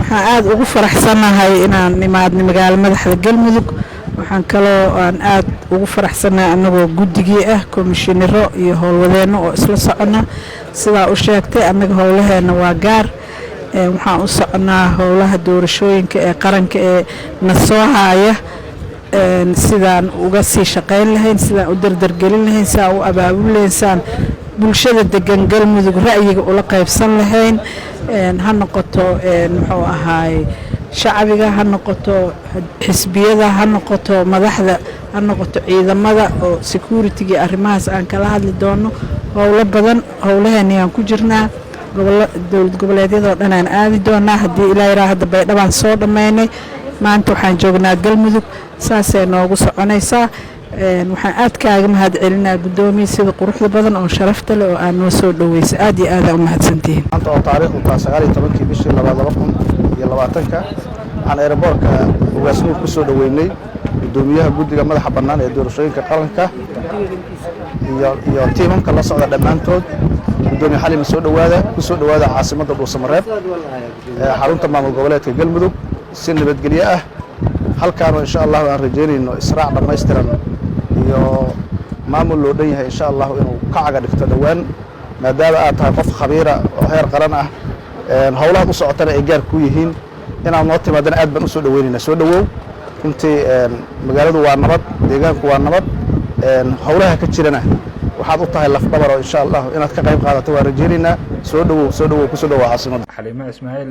waxaan aad ugu faraxsanahay inaan nimaadno magaalada madaxda galmudug waxaan kaloo aan aad ugu faraxsanahay anagoo guddigii ah komishinero iyo howlwadeeno oo isla socona sidaa u sheegtay anaga howlaheena waa gaar waxaan u soconaa howlaha doorashooyinka ee qaranka ee na soo haya sidaan uga sii shaqayn lahayn sidaan u dardargelin lahayn sidaan u abaabul lahayn sidaan bulshada degan galmudug ra'yiga ula qaybsan lahayn ha noqoto muxuu ahaay shacbiga ha noqoto xisbiyada ha noqoto madaxda ha noqoto ciidamada oo security arrimahaas aan kala hadli doono howlo badan howlaheenniyaan ku jirnaa dowlad goboleedyada oo dhan aan aadi doonaa haddii ilaa yaraa hadda baydhabaan soo dhammaynay maanta waxaan joognaa galmudug saasay noogu soconaysaa waxaan aad kaaga mahad celinaa gudoomiye sida quruxda badan oo sharafta leh oo aan noo soo dhaweysay aad iyo aad u mahadsantihiin maanta oo taariikhdu taa 19 bishii 2020 aan airportka ugaasnuur ku soo dhaweynay gudoomiyaha guddiga madaxa bannaan ee doorashooyinka qaranka iyo tiimamka la socda dhammaantood gudoomiye xalima ku soo dhawaada caasimadda Dhuusamareeb xarunta maamul goboleedka galmudug si nabadgelyo ah halkaan insha Allah aan rajeynayno israac dhameystiran iyo maamul loo dhan yahay insha Allah inuu ka caga dhigto dhawaan maadaama aad tahay qof khabiira oo heer qaran ah howlaha u socotana ay gaar ku yihiin inaan noo timaadana aad baan u soo dhaweynayna soo dhawow intii magaaladu waa nabad deegaanku waa nabad howlaha ka jirana waxaad u tahay laf dhabar oo insha Allah inaad ka qayb qaadato waan rajeynayna soo dhawow ku soo dhawow caasimadda Xalima Ismaaciil